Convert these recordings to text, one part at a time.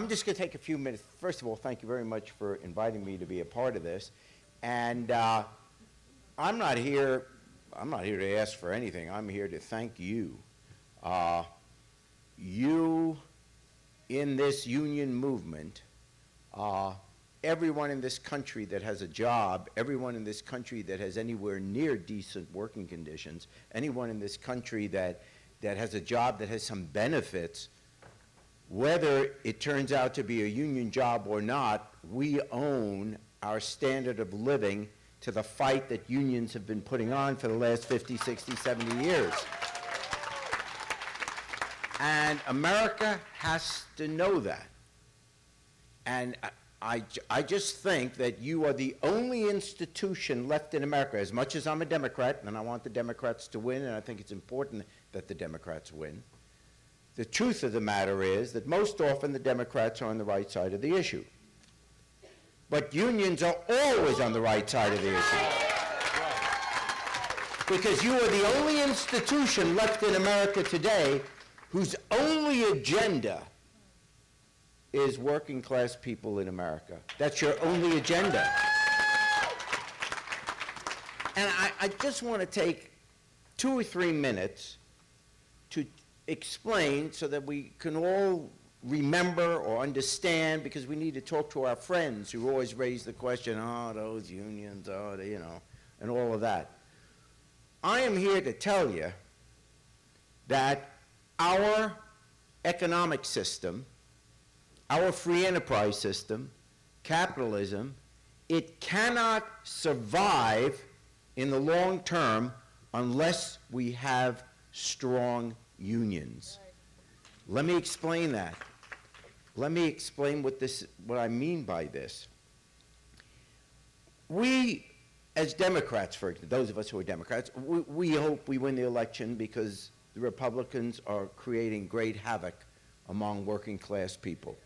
just going to take a few minutes. First of all, thank you very much for inviting me to be a part of this. And I'm not here to ask for anything. I'm here to thank you. You in this union movement, everyone in this country that has a job, everyone in this country that has anywhere near decent working conditions, anyone in this country that has a job that has some benefits, whether it turns out to be a union job or not, we own our standard of living to the fight that unions have been putting on for the last 50, 60, 70 years. And America has to know that. And I just think that you are the only institution left in America, as much as I'm a Democrat, and I want the Democrats to win, and I think it's important that the Democrats win. The truth of the matter is that most often the Democrats are on the right side of the issue. But unions are always on the right side of the issue. Because you are the only institution left in America today whose only agenda is working class people in America. That's your only agenda. And I just want to take 2 or 3 minutes to explain so that we can all remember or understand, because we need to talk to our friends who always raise the question, oh, those unions, oh, they, you know, and all of that. I am here to tell you that our economic system, our free enterprise system, capitalism, it cannot survive in the long term unless we have strong unions. Let me explain that. Let me explain what I mean by this. We, as Democrats, for example, those of us who are Democrats, we hope we win the election because the Republicans are creating great havoc among working class people.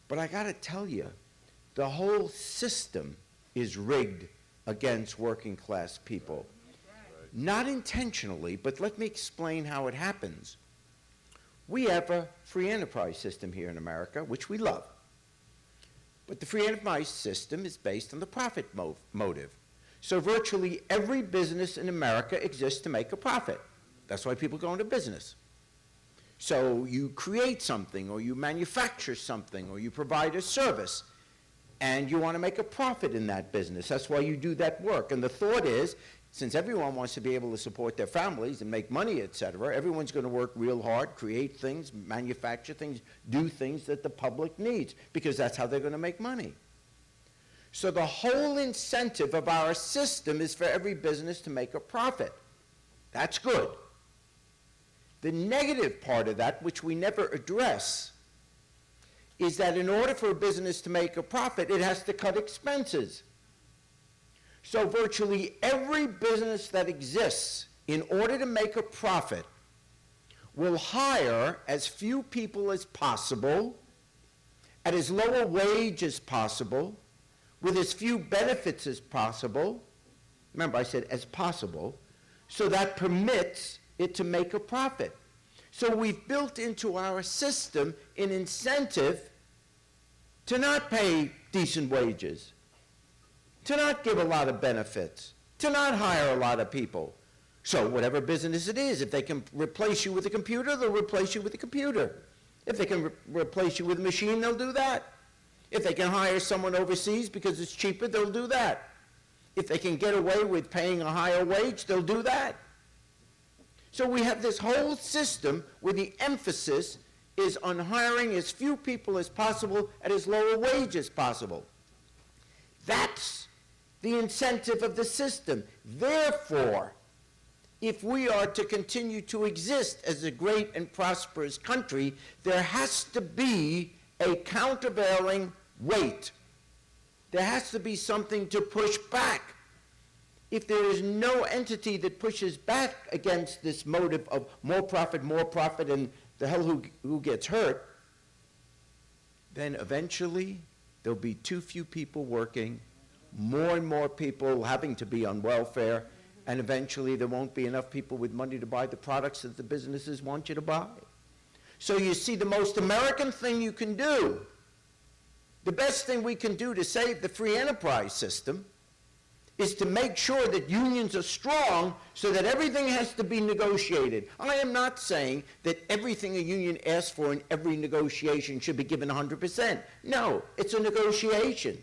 But I got to tell you, the whole system is rigged against working class people. Not intentionally, but let me explain how it happens. We have a free enterprise system here in America, which we love. But the free enterprise system is based on the profit motive. So virtually every business in America exists to make a profit. That's why people go into business. So you create something, or you manufacture something, or you provide a service, and you want to make a profit in that business. That's why you do that work. And the thought is, since everyone wants to be able to support their families and make money, etc., everyone's going to work real hard, create things, manufacture things, do things that the public needs, because that's how they're going to make money. So the whole incentive of our system is for every business to make a profit. That's good. The negative part of that, which we never address, is that in order for a business to make a profit, it has to cut expenses. So virtually every business that exists, in order to make a profit, will hire as few people as possible, at as low a wage as possible, with as few benefits as possible. Remember, I said as possible, so that permits it to make a profit. So we've built into our system an incentive to not pay decent wages, to not give a lot of benefits, to not hire a lot of people. So whatever business it is, if they can replace you with a computer, they'll replace you with a computer. If they can replace you with a machine, they'll do that. If they can hire someone overseas because it's cheaper, they'll do that. If they can get away with paying a higher wage, they'll do that. So we have this whole system where the emphasis is on hiring as few people as possible at as low a wage as possible. That's the incentive of the system. Therefore, if we are to continue to exist as a great and prosperous country, there has to be a countervailing weight. There has to be something to push back. If there is no entity that pushes back against this motive of more profit, and the hell who gets hurt, then eventually there'll be too few people working, more and more people having to be on welfare, and eventually there won't be enough people with money to buy the products that the businesses want you to buy. So you see, the most American thing you can do, the best thing we can do to save the free enterprise system, is to make sure that unions are strong so that everything has to be negotiated. I am not saying that everything a union asks for in every negotiation should be given 100%. No, it's a negotiation.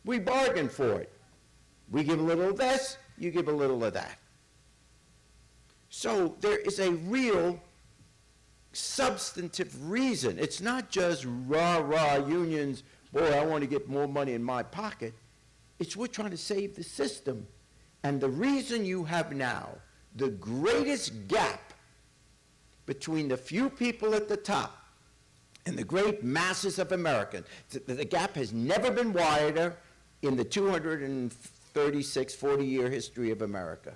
We bargain for it. We give a little of this, you give a little of that. So there is a real substantive reason. It's not just rah-rah unions, boy, I want to get more money in my pocket. It's we're trying to save the system. And the reason you have now the greatest gap between the few people at the top and the great masses of Americans, the gap has never been wider in the 236, 40-year history of America.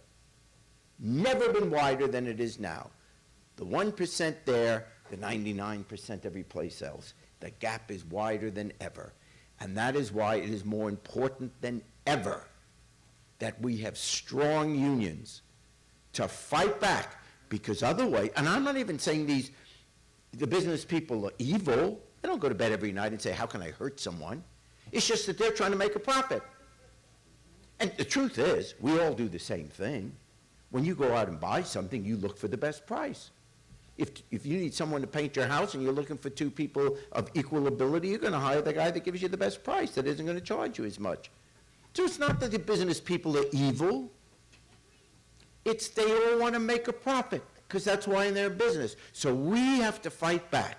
Never been wider than it is now. The 1% there, the 99% every place else. The gap is wider than ever. And that is why it is more important than ever that we have strong unions to fight back, because otherwise, and I'm not even saying the business people are evil. They don't go to bed every night and say, how can I hurt someone? It's just that they're trying to make a profit. And the truth is, we all do the same thing. When you go out and buy something, you look for the best price. If you need someone to paint your house and you're looking for two people of equal ability, you're going to hire the guy that gives you the best price, that isn't going to charge you as much. So it's not that the business people are evil. It's they all want to make a profit, because that's why in their business. So we have to fight back.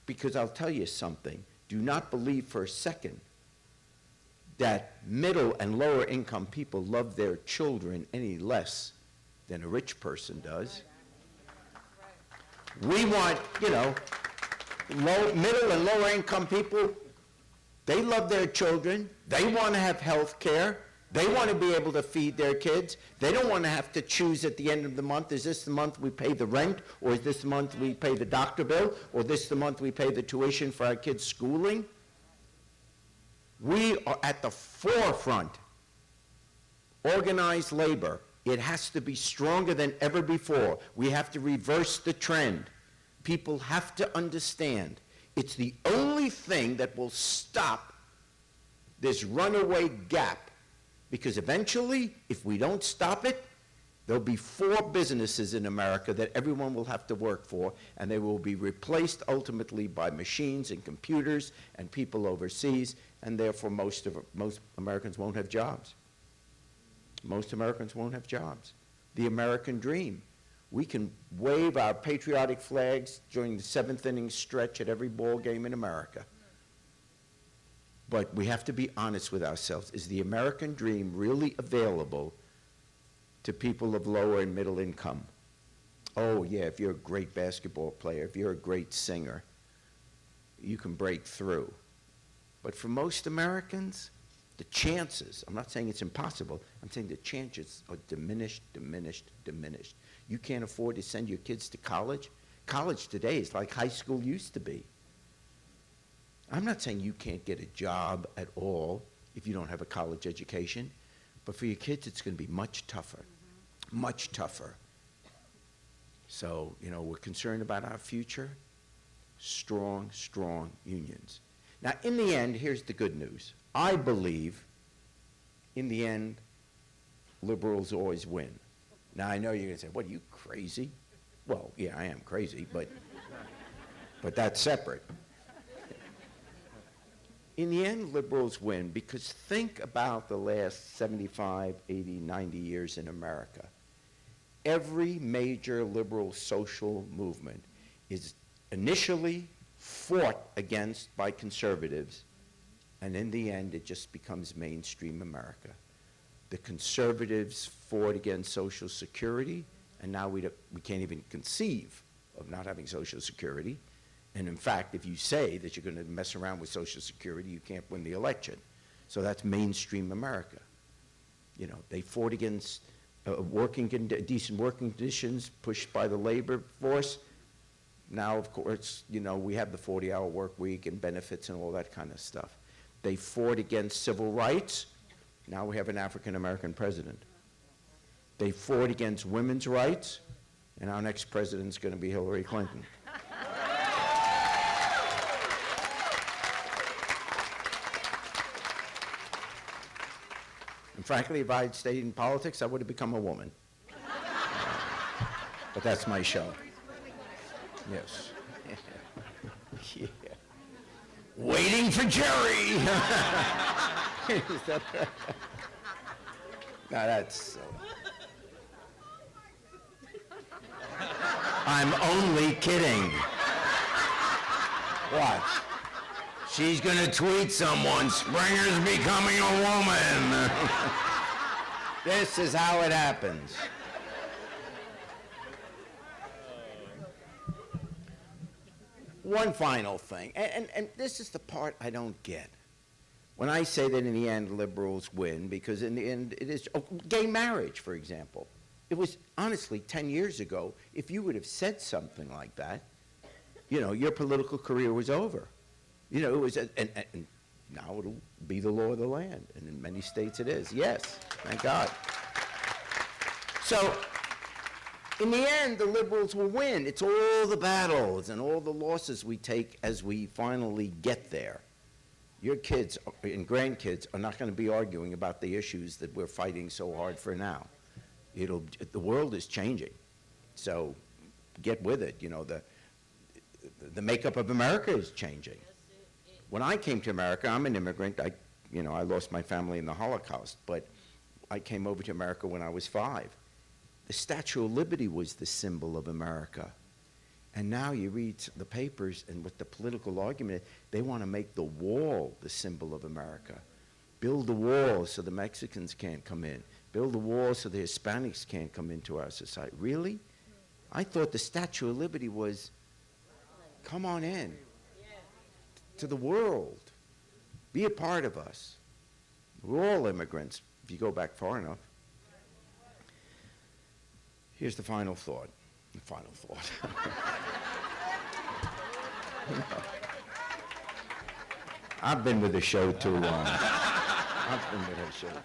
Because I'll tell you something. Do not believe for a second that middle and lower income people love their children any less than a rich person does. We want, middle and lower income people, they love their children. They want to have health care. They want to be able to feed their kids. They don't want to have to choose at the end of the month, is this the month we pay the rent, or is this the month we pay the doctor bill, or this the month we pay the tuition for our kids' schooling? We are at the forefront. Organized labor. It has to be stronger than ever before. We have to reverse the trend. People have to understand it's the only thing that will stop this runaway gap. Because eventually, if we don't stop it, there'll be 4 businesses in America that everyone will have to work for, and they will be replaced ultimately by machines and computers and people overseas, and therefore most Americans won't have jobs. Most Americans won't have jobs. The American dream. We can wave our patriotic flags during the 7th inning stretch at every ball game in America. But we have to be honest with ourselves. Is the American dream really available to people of lower and middle income? Oh, yeah, if you're a great basketball player, if you're a great singer, you can break through. But for most Americans, the chances, I'm not saying it's impossible, I'm saying the chances are diminished, diminished, diminished. You can't afford to send your kids to college. College today is like high school used to be. I'm not saying you can't get a job at all if you don't have a college education, but for your kids it's going to be much tougher, much tougher. So, we're concerned about our future. Strong, strong unions. Now, in the end, here's the good news. I believe, in the end, liberals always win. Now, I know you're going to say, what, are you crazy? Well, yeah, I am crazy, but that's separate. In the end, liberals win, because think about the last 75, 80, 90 years in America. Every major liberal social movement is initially fought against by conservatives, and in the end, it just becomes mainstream America. The conservatives fought against Social Security, and now we can't even conceive of not having Social Security. And in fact, if you say that you're going to mess around with Social Security, you can't win the election. So that's mainstream America. They fought against decent working conditions pushed by the labor force. Now, of course, we have the 40-hour work week and benefits and all that kind of stuff. They fought against civil rights. Now we have an African-American president. They fought against women's rights, and our next president's going to be Hillary Clinton. And frankly, if I had stayed in politics, I would have become a woman. But that's my show. Yes. Yeah. Waiting for Jerry. Now that's. I'm only kidding. Watch. She's gonna tweet someone, Springer's becoming a woman. This is how it happens. One final thing, and this is the part I don't get. When I say that in the end liberals win, because in the end it is, gay marriage, for example. It was, honestly, 10 years ago, if you would have said something like that, you know, your political career was over. You know, it was, and now it'll be the law of the land, and in many states it is. Yes, thank God. So, in the end, the liberals will win. It's all the battles and all the losses we take as we finally get there. Your kids and grandkids are not going to be arguing about the issues that we're fighting so hard for now. The world is changing, so get with it. You know, the makeup of America is changing. When I came to America, I'm an immigrant. I lost my family in the Holocaust, but I came over to America when I was 5. The Statue of Liberty was the symbol of America. And now you read the papers, and what the political argument is, they want to make the wall the symbol of America. Build the wall so the Mexicans can't come in. Build the wall so the Hispanics can't come into our society. Really? I thought the Statue of Liberty was, come on in to the world. Be a part of us. We're all immigrants, if you go back far enough. Here's the final thought. The final thought. I've been with the show too long. I've been with the show too long.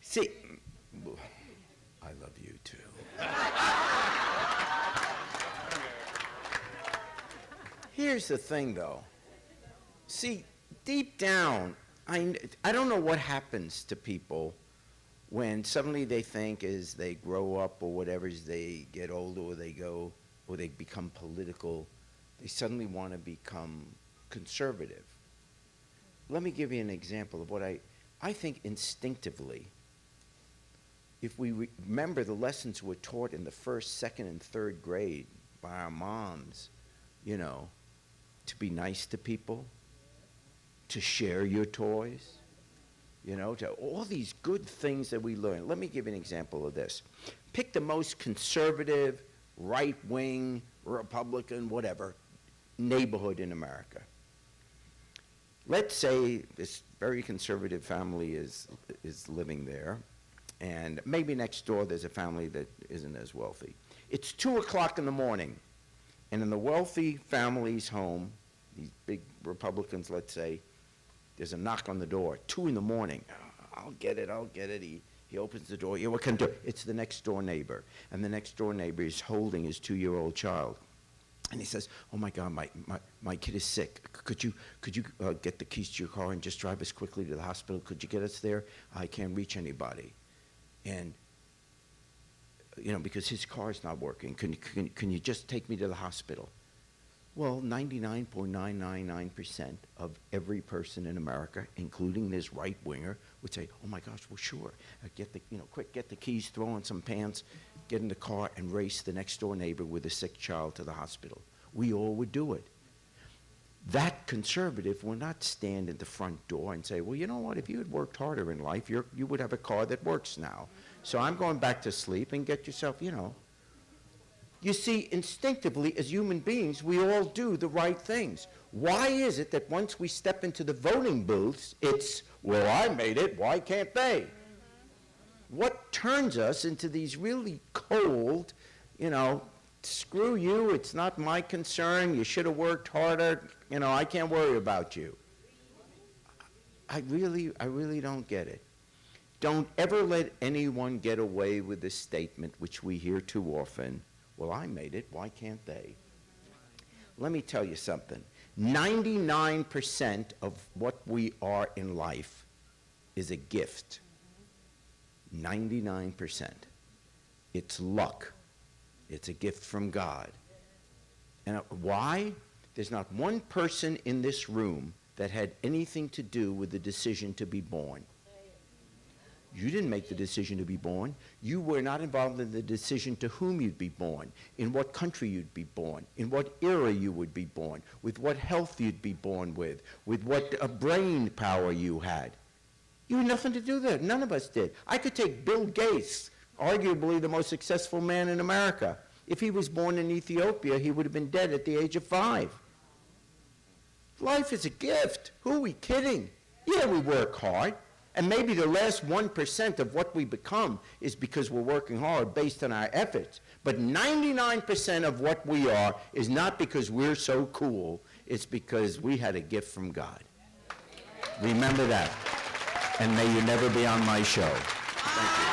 See, I love you too. Here's the thing, though. See, deep down, I don't know what happens to people when suddenly they think as they grow up or whatever, as they get older or they go, or they become political, they suddenly want to become conservative. Let me give you an example of what I think instinctively, if we remember the lessons we're taught in the first, second, and third grade by our moms, you know, to be nice to people, to share your toys, you know, to all these good things that we learn. Let me give you an example of this. Pick the most conservative, right-wing, Republican, whatever, neighborhood in America. Let's say this very conservative family is living there, and maybe next door there's a family that isn't as wealthy. It's 2 o'clock in the morning, and in the wealthy family's home, these big Republicans, let's say, there's a knock on the door, 2 in the morning. I'll get it. He opens the door. Yeah, what can I do? It's the next door neighbor. And the next door neighbor is holding his 2-year-old child. And he says, oh my God, my kid is sick. Could you get the keys to your car and just drive us quickly to the hospital? Could you get us there? I can't reach anybody. And, you know, because his car's not working. Can you just take me to the hospital? Well, 99.999% of every person in America, including this right-winger, would say, oh my gosh, well, sure. Get the keys, throw on some pants, get in the car, and race the next-door neighbor with a sick child to the hospital. We all would do it. That conservative will not stand at the front door and say, well, you know what, if you had worked harder in life, you would have a car that works now. So I'm going back to sleep, and get yourself, you know. You see, instinctively, as human beings, we all do the right things. Why is it that once we step into the voting booths, it's, well, I made it, why can't they? What turns us into these really cold, you know, screw you, it's not my concern, you should have worked harder, you know, I can't worry about you. I really don't get it. Don't ever let anyone get away with this statement, which we hear too often, well, I made it, why can't they? Let me tell you something. 99% of what we are in life is a gift. 99%. It's luck. It's a gift from God. And why? There's not one person in this room that had anything to do with the decision to be born. You didn't make the decision to be born. You were not involved in the decision to whom you'd be born, in what country you'd be born, in what era you would be born, with what health you'd be born with what brain power you had. You had nothing to do with that. None of us did. I could take Bill Gates, arguably the most successful man in America. If he was born in Ethiopia, he would have been dead at the age of 5. Life is a gift. Who are we kidding? Yeah, we work hard. And maybe the last 1% of what we become is because we're working hard based on our efforts. But 99% of what we are is not because we're so cool. It's because we had a gift from God. Remember that. And may you never be on my show. Thank you.